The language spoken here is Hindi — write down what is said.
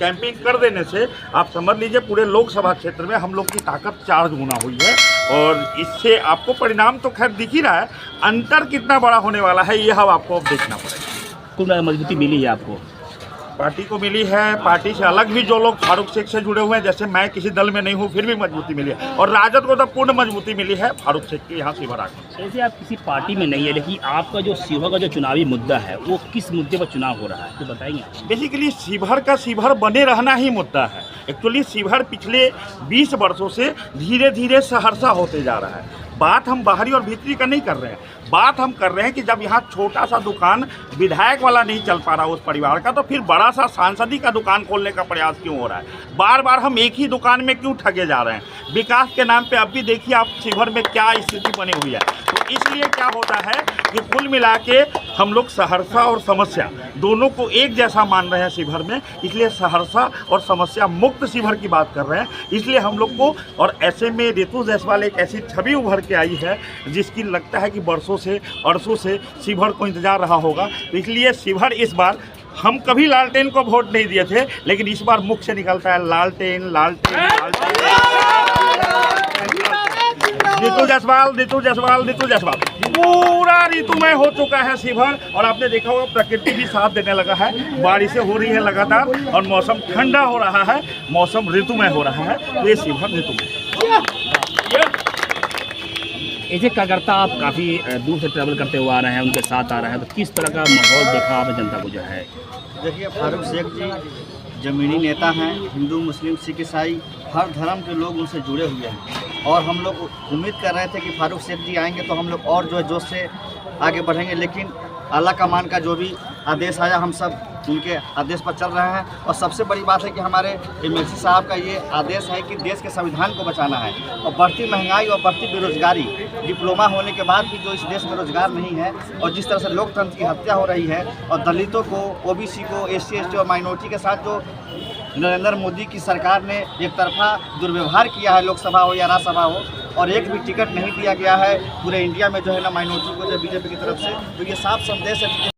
कैंपिंग कर देने से आप समझ लीजिए पूरे लोकसभा क्षेत्र में हम लोग की ताकत 4 गुना हुई है। और इससे आपको परिणाम तो खैर दिख ही रहा है, अंतर कितना बड़ा होने वाला है ये अब आपको देखना पड़ेगा। कुल मजबूती मिली है आपको? पार्टी को मिली है, पार्टी से अलग भी जो लोग फारूक शेख से जुड़े हुए हैं, जैसे मैं किसी दल में नहीं हूँ फिर भी मजबूती मिली है, और राजद को तो पूर्ण मजबूती मिली है फारूक शेख के यहाँ शिवहर आकर। ऐसे आप किसी पार्टी में नहीं है, लेकिन आपका जो शिवहर का जो चुनावी मुद्दा है वो किस मुद्दे पर चुनाव हो रहा है तो बताएंगे? बेसिकली शिवहर का शिवहर बने रहना ही मुद्दा है। एक्चुअली शिवहर पिछले 20 वर्षों से धीरे धीरे सहरसा होते जा रहा है। बात हम बाहरी और भीतरी का नहीं कर रहे हैं, बात हम कर रहे हैं कि जब यहाँ छोटा सा दुकान विधायक वाला नहीं चल पा रहा उस परिवार का, तो फिर बड़ा सा सांसदी का दुकान खोलने का प्रयास क्यों हो रहा है? बार बार हम एक ही दुकान में क्यों ठगे जा रहे हैं? विकास के नाम पे अब भी देखिए आप शिवहर में क्या स्थिति बनी हुई है। तो इसलिए क्या होता है कि कुल मिला के हम लोग सहरसा और समस्या दोनों को एक जैसा मान रहे हैं शिवहर में, इसलिए सहरसा और समस्या मुक्त शिवहर की बात कर रहे हैं। इसलिए हम लोग को, और ऐसे में रितु जायसवाल एक ऐसी छवि उभर के आई है जिसकी लगता है कि बरसों से अरसों से शिवहर को इंतजार रहा होगा। तो इसलिए शिवहर इस बार, हम कभी लालटेन को वोट नहीं दिए थे, लेकिन इस बार मुख से निकलता है लालटेन लालटेन लालटेन। रितु जायसवाल, रितु जायसवाल, रितु जायसवाल, पूरा ऋतुमय हो चुका है शिवहर। और आपने देखा होगा प्रकृति भी साथ देने लगा है, बारिशें हो रही है लगातार और मौसम ठंडा हो रहा है, मौसम ऋतुमय हो रहा है। ये शिवहर ऋतुमय। ऐसे कार्यकर्ता आप काफ़ी दूर से ट्रैवल करते हुए आ रहे हैं, उनके साथ आ रहे हैं, तो किस तरह का माहौल देखा आपने जनता को जो है? देखिए, फारूक शेख जी ज़मीनी नेता हैं, हिंदू मुस्लिम सिख ईसाई हर धर्म के लोग उनसे जुड़े हुए हैं, और हम लोग उम्मीद कर रहे थे कि फारूक शेख जी आएंगे तो हम लोग और जो है जोश से आगे बढ़ेंगे, लेकिन अल्लाह का मान का जो भी आदेश आया हम सब उनके आदेश पर चल रहे हैं। और सबसे बड़ी बात है कि हमारे एमएलसी साहब का ये आदेश है कि देश के संविधान को बचाना है, और बढ़ती महंगाई और बढ़ती बेरोजगारी, डिप्लोमा होने के बाद भी जो इस देश में रोजगार नहीं है, और जिस तरह से लोकतंत्र की हत्या हो रही है, और दलितों को, ओबीसी को, एससी एसटी और माइनॉरिटी के साथ जो नरेंद्र मोदी की सरकार ने एक तरफा दुर्व्यवहार किया है, लोकसभा हो या राज्यसभा हो, और एक भी टिकट नहीं दिया गया है पूरे इंडिया में जो है ना माइनॉरिटी को, जो बीजेपी की तरफ से, तो ये साफ संदेश है।